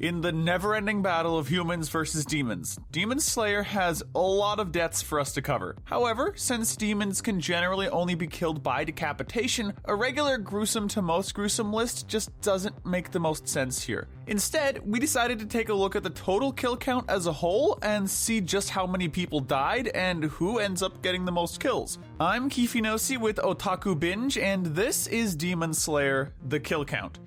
In the never-ending battle of humans versus demons, Demon Slayer has a lot of deaths for us to cover. However, since demons can generally only be killed by decapitation, a regular gruesome to most gruesome list just doesn't make the most sense here. Instead, we decided to take a look at the total kill count as a whole and see just how many people died and who ends up getting the most kills. I'm Kifinosi with Otaku Binge, and this is Demon Slayer, the kill count.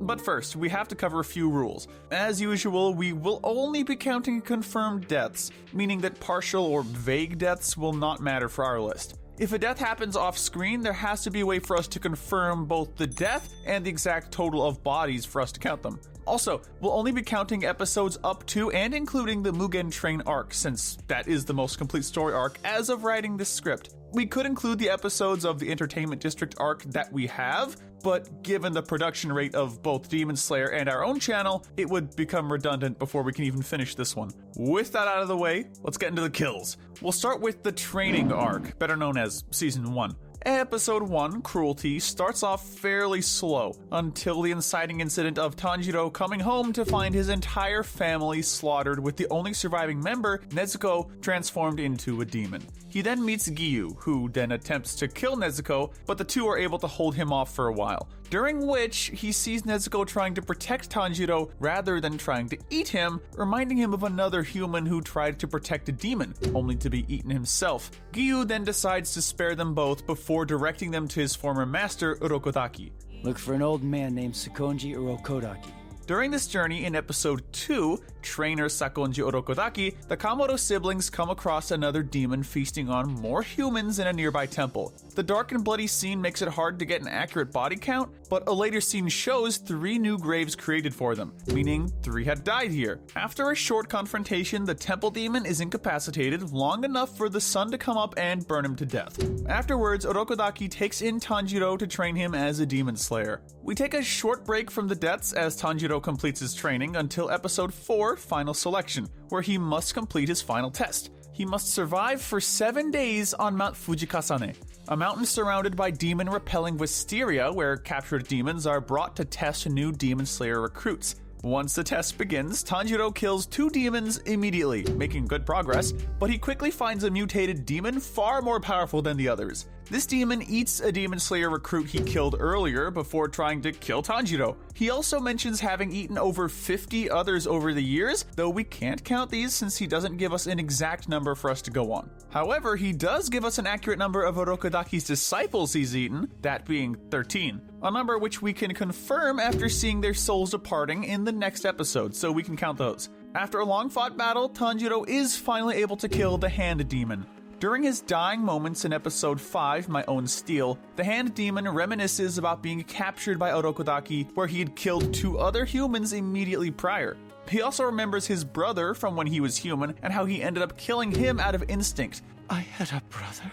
But first, we have to cover a few rules. As usual, we will only be counting confirmed deaths, meaning that partial or vague deaths will not matter for our list. If a death happens off-screen, there has to be a way for us to confirm both the death and the exact total of bodies for us to count them. Also, we'll only be counting episodes up to and including the Mugen Train arc, since that is the most complete story arc as of writing this script. We could include the episodes of the Entertainment District arc that we have, but given the production rate of both Demon Slayer and our own channel, it would become redundant before we can even finish this one. With that out of the way, let's get into the kills. We'll start with the training arc, better known as Season 1. Episode 1, Cruelty, starts off fairly slow, until the inciting incident of Tanjiro coming home to find his entire family slaughtered with the only surviving member, Nezuko, transformed into a demon. He then meets Giyu, who then attempts to kill Nezuko, but the two are able to hold him off for a while, during which he sees Nezuko trying to protect Tanjiro rather than trying to eat him, reminding him of another human who tried to protect a demon, only to be eaten himself. Giyu then decides to spare them both before directing them to his former master, Urokodaki. Look for an old man named Sakonji Urokodaki. During this journey in episode 2, Trainer Sakonji Urokodaki, the Kamoto siblings come across another demon feasting on more humans in a nearby temple. The dark and bloody scene makes it hard to get an accurate body count, but a later scene shows 3 new graves created for them, meaning 3 had died here. After a short confrontation, the temple demon is incapacitated long enough for the sun to come up and burn him to death. Afterwards, Urokodaki takes in Tanjiro to train him as a demon slayer. We take a short break from the deaths as Tanjiro completes his training until episode 4, Final Selection, where he must complete his final test. He must survive for 7 days on Mount Fujikasane, a mountain surrounded by demon-repelling wisteria where captured demons are brought to test new Demon Slayer recruits. Once the test begins, Tanjiro kills 2 demons immediately, making good progress, but he quickly finds a mutated demon far more powerful than the others. This demon eats a Demon Slayer recruit he killed earlier before trying to kill Tanjiro. He also mentions having eaten over 50 others over the years, though we can't count these since he doesn't give us an exact number for us to go on. However, he does give us an accurate number of Urokodaki's disciples he's eaten, that being 13, a number which we can confirm after seeing their souls departing in the next episode, so we can count those. After a long-fought battle, Tanjiro is finally able to kill the Hand Demon. During his dying moments in episode 5, My Own Steel, the Hand Demon reminisces about being captured by Urokodaki, where he had killed 2 other humans immediately prior. He also remembers his brother from when he was human and how he ended up killing him out of instinct. I had a brother.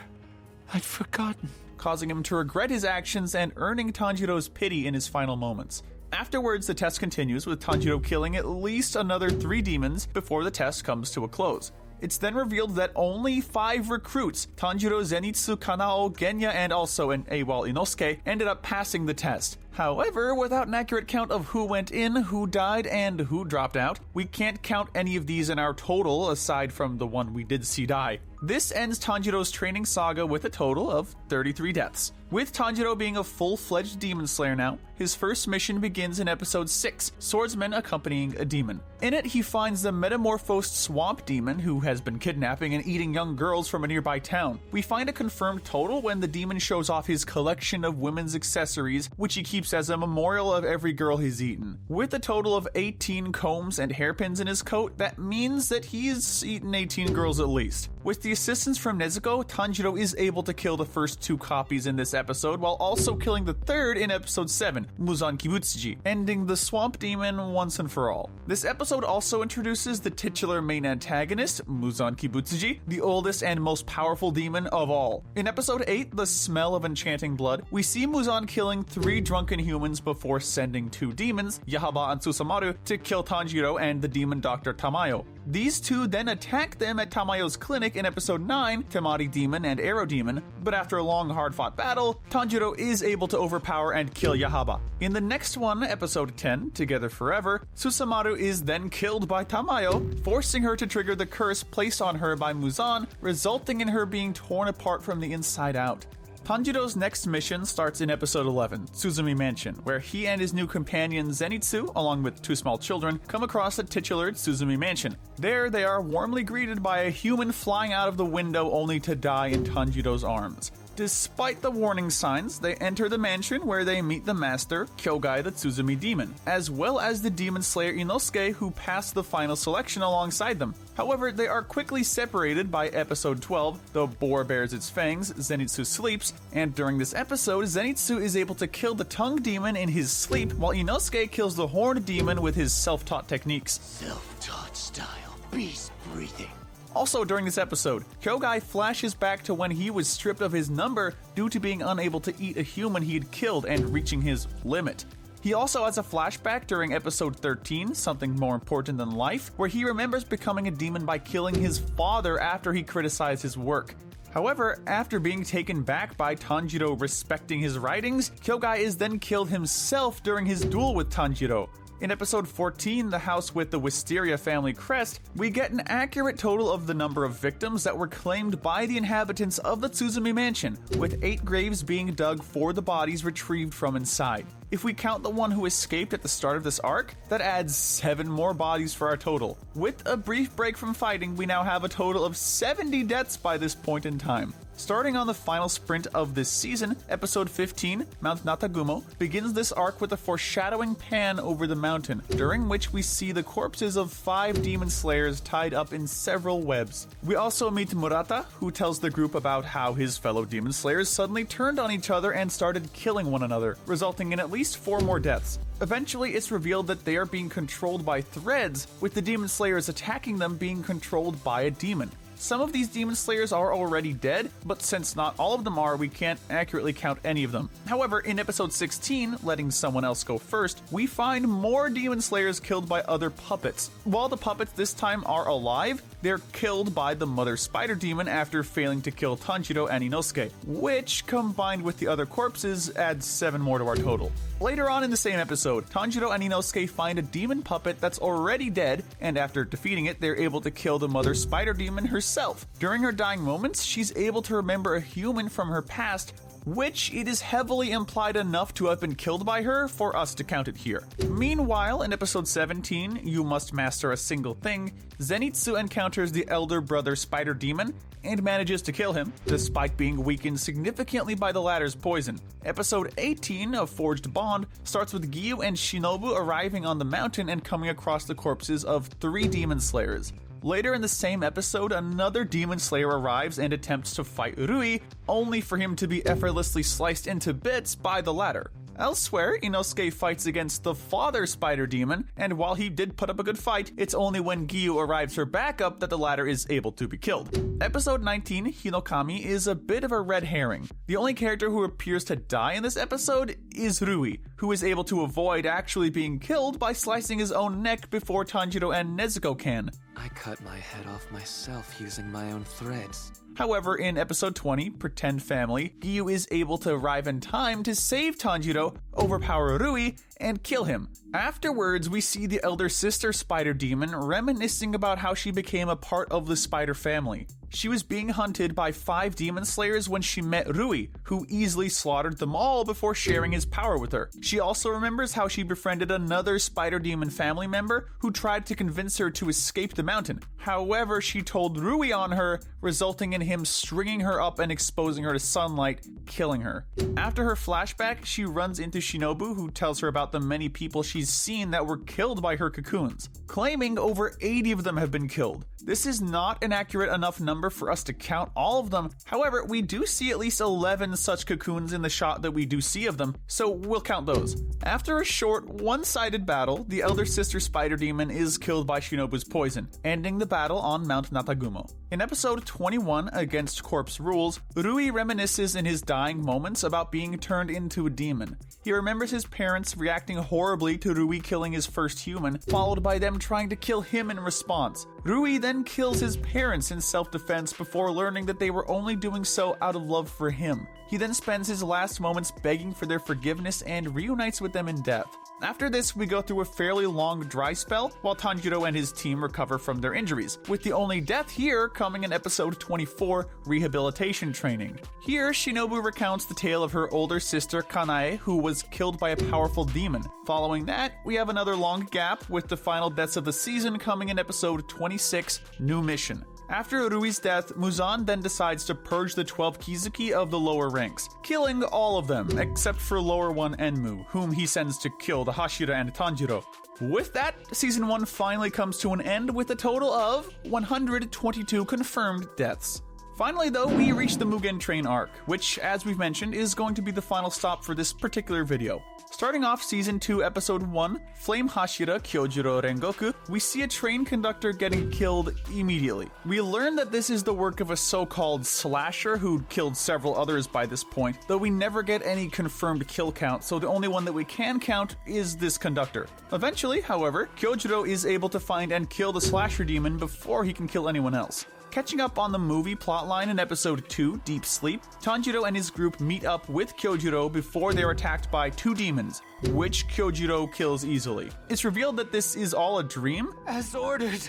I'd forgotten. Causing him to regret his actions and earning Tanjiro's pity in his final moments. Afterwards, the test continues with Tanjiro killing at least another 3 demons before the test comes to a close. It's then revealed that only 5 recruits, Tanjiro, Zenitsu, Kanao, Genya, and also an AWOL Inosuke, ended up passing the test. However, without an accurate count of who went in, who died, and who dropped out, we can't count any of these in our total aside from the one we did see die. This ends Tanjiro's training saga with a total of 33 deaths. With Tanjiro being a full-fledged demon slayer now, his first mission begins in episode 6, Swordsman Accompanying a Demon. In it, he finds the metamorphosed swamp demon who has been kidnapping and eating young girls from a nearby town. We find a confirmed total when the demon shows off his collection of women's accessories, which he keeps as a memorial of every girl he's eaten. With a total of 18 combs and hairpins in his coat, that means that he's eaten 18 girls at least. With the assistance from Nezuko, Tanjiro is able to kill the first 2 copies in this episode, while also killing the third in episode 7, Muzan Kibutsuji, ending the swamp demon once and for all. This episode also introduces the titular main antagonist, Muzan Kibutsuji, the oldest and most powerful demon of all. In episode 8, The Smell of Enchanting Blood, we see Muzan killing 3 drunken humans before sending 2 demons, Yahaba and Susamaru, to kill Tanjiro and the demon Dr. Tamayo. These two then attack them at Tamayo's clinic in episode 9, Temari Demon and Arrow Demon, but after a long hard-fought battle, Tanjiro is able to overpower and kill Yahaba. In the next one, episode 10, Together Forever, Susamaru is then killed by Tamayo, forcing her to trigger the curse placed on her by Muzan, resulting in her being torn apart from the inside out. Tanjiro's next mission starts in episode 11, Tsuzumi Mansion, where he and his new companion Zenitsu, along with two small children, come across the titular Tsuzumi Mansion. There, they are warmly greeted by a human flying out of the window only to die in Tanjiro's arms. Despite the warning signs, they enter the mansion where they meet the master, Kyogai the Tsuzumi Demon, as well as the demon slayer Inosuke who passed the final selection alongside them. However, they are quickly separated by episode 12, The Boar Bears Its Fangs, Zenitsu Sleeps, and during this episode, Zenitsu is able to kill the tongue demon in his sleep, while Inosuke kills the horned demon with his self-taught techniques. Self-taught style, beast breathing. Also during this episode, Kyogai flashes back to when he was stripped of his number due to being unable to eat a human he had killed and reaching his limit. He also has a flashback during episode 13, Something More Important Than Life, where he remembers becoming a demon by killing his father after he criticized his work. However, after being taken back by Tanjiro respecting his writings, Kyogai is then killed himself during his duel with Tanjiro. In episode 14, The House with the Wisteria Family Crest, we get an accurate total of the number of victims that were claimed by the inhabitants of the Tsuzumi Mansion, with 8 graves being dug for the bodies retrieved from inside. If we count the one who escaped at the start of this arc, that adds 7 more bodies for our total. With a brief break from fighting, we now have a total of 70 deaths by this point in time. Starting on the final sprint of this season, episode 15, Mount Natagumo, begins this arc with a foreshadowing pan over the mountain, during which we see the corpses of 5 demon slayers tied up in several webs. We also meet Murata, who tells the group about how his fellow demon slayers suddenly turned on each other and started killing one another, resulting in at least 4 more deaths. Eventually, it's revealed that they are being controlled by threads, with the demon slayers attacking them being controlled by a demon. Some of these demon slayers are already dead, but since not all of them are, we can't accurately count any of them. However, in episode 16, Letting Someone Else Go First, we find more demon slayers killed by other puppets. While the puppets this time are alive, they're killed by the mother spider demon after failing to kill Tanjiro and Inosuke, which, combined with the other corpses, adds 7 more to our total. Later on in the same episode, Tanjiro and Inosuke find a demon puppet that's already dead, and after defeating it, they're able to kill the mother spider demon herself. During her dying moments, she's able to remember a human from her past, which it is heavily implied enough to have been killed by her for us to count it here. Meanwhile, in episode 17, You Must Master a Single Thing, Zenitsu encounters the elder brother spider demon and manages to kill him, despite being weakened significantly by the latter's poison. Episode 18 of Forged Bond starts with Giyu and Shinobu arriving on the mountain and coming across the corpses of 3 demon slayers. Later in the same episode, another demon slayer arrives and attempts to fight Rui, only for him to be effortlessly sliced into bits by the latter. Elsewhere, Inosuke fights against the father spider demon, and while he did put up a good fight, it's only when Giyu arrives for backup that the latter is able to be killed. Episode 19, Hinokami, is a bit of a red herring. The only character who appears to die in this episode is Rui, who is able to avoid actually being killed by slicing his own neck before Tanjiro and Nezuko can. I cut my head off myself using my own threads. However, in episode 20, Pretend Family, Giyu is able to arrive in time to save Tanjiro, overpower Rui, and kill him. Afterwards, we see the elder sister spider demon reminiscing about how she became a part of the spider family. She was being hunted by 5 demon slayers when she met Rui, who easily slaughtered them all before sharing his power with her. She also remembers how she befriended another spider demon family member who tried to convince her to escape the mountain. However, she told Rui on her, resulting in him stringing her up and exposing her to sunlight, killing her. After her flashback, she runs into Shinobu, who tells her about the many people she's seen that were killed by her cocoons, claiming over 80 of them have been killed. This is not an accurate enough number for us to count all of them. However, we do see at least 11 such cocoons in the shot that we do see of them, so we'll count those. After a short, one-sided battle, the elder sister spider demon is killed by Shinobu's poison, ending the battle on Mount Natagumo. In episode 21, Against Corpse Rules, Rui reminisces in his dying moments about being turned into a demon. He remembers his parents reacting horribly to Rui killing his first human, followed by them trying to kill him in response. Rui then kills his parents in self-defense before learning that they were only doing so out of love for him. He then spends his last moments begging for their forgiveness and reunites with them in death. After this, we go through a fairly long dry spell while Tanjiro and his team recover from their injuries, with the only death here coming in episode 24, Rehabilitation Training. Here, Shinobu recounts the tale of her older sister Kanae, who was killed by a powerful demon. Following that, we have another long gap, with the final deaths of the season coming in episode 26, New Mission. After Rui's death, Muzan then decides to purge the 12 Kizuki of the lower ranks, killing all of them except for lower one Enmu, whom he sends to kill the Hashira and Tanjiro. With that, Season 1 finally comes to an end with a total of 122 confirmed deaths. Finally though, we reach the Mugen Train arc, which, as we've mentioned, is going to be the final stop for this particular video. Starting off Season 2, Episode 1, Flame Hashira Kyojuro Rengoku, we see a train conductor getting killed immediately. We learn that this is the work of a so-called slasher who'd killed several others by this point, though we never get any confirmed kill count, so the only one that we can count is this conductor. Eventually, however, Kyojuro is able to find and kill the slasher demon before he can kill anyone else. Catching up on the movie plotline in episode 2, Deep Sleep, Tanjiro and his group meet up with Kyojuro before they're attacked by two demons, which Kyojuro kills easily. It's revealed that this is all a dream. As ordered.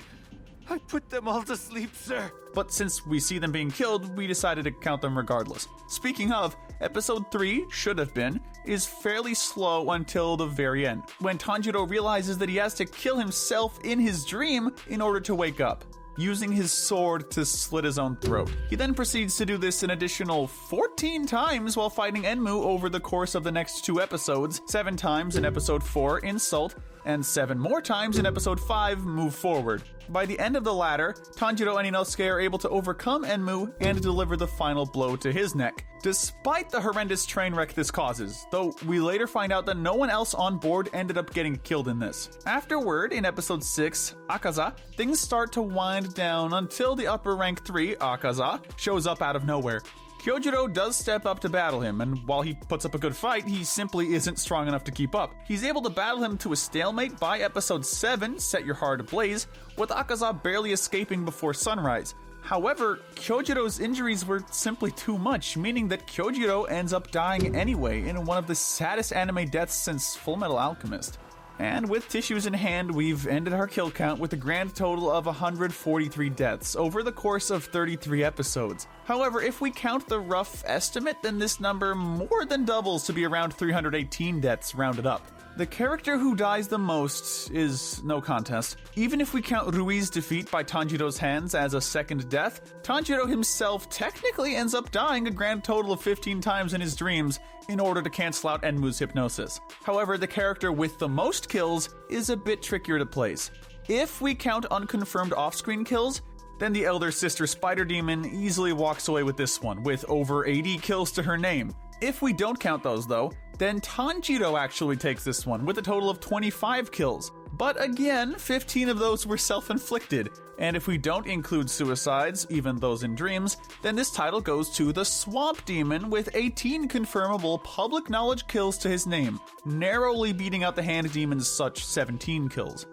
I put them all to sleep, sir. But since we see them being killed, we decided to count them regardless. Speaking of, episode 3, Should Have Been, is fairly slow until the very end, when Tanjiro realizes that he has to kill himself in his dream in order to wake up, using his sword to slit his own throat. He then proceeds to do this an additional 14 times while fighting Enmu over the course of the next 2 episodes, 7 times in episode 4, Insult, and 7 more times in episode 5, Move Forward. By the end of the latter, Tanjiro and Inosuke are able to overcome Enmu and deliver the final blow to his neck, despite the horrendous train wreck this causes, though we later find out that no one else on board ended up getting killed in this. Afterward, in episode 6, Akaza, things start to wind down until the upper rank 3, Akaza, shows up out of nowhere. Kyojuro does step up to battle him, and while he puts up a good fight, he simply isn't strong enough to keep up. He's able to battle him to a stalemate by episode 7, Set Your Heart Ablaze, with Akaza barely escaping before sunrise. However, Kyojiro's injuries were simply too much, meaning that Kyojiro ends up dying anyway in one of the saddest anime deaths since Fullmetal Alchemist. And with tissues in hand, we've ended our kill count with a grand total of 143 deaths over the course of 33 episodes. However, if we count the rough estimate, then this number more than doubles to be around 318 deaths rounded up. The character who dies the most is no contest. Even if we count Rui's defeat by Tanjiro's hands as a second death, Tanjiro himself technically ends up dying a grand total of 15 times in his dreams in order to cancel out Enmu's hypnosis. However, the character with the most kills is a bit trickier to place. If we count unconfirmed off-screen kills, then the elder sister Spider Demon easily walks away with this one, with over 80 kills to her name. If we don't count those though, then Tanjiro actually takes this one with a total of 25 kills. But again, 15 of those were self-inflicted. And if we don't include suicides, even those in dreams, then this title goes to the Swamp Demon with 18 confirmable public knowledge kills to his name, narrowly beating out the Hand Demon's such 17 kills.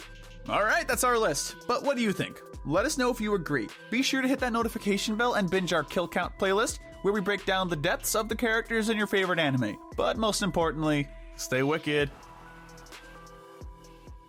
Alright, that's our list. But what do you think? Let us know if you agree. Be sure to hit that notification bell and binge our kill count playlist, where we break down the deaths of the characters in your favorite anime. But most importantly, stay wicked.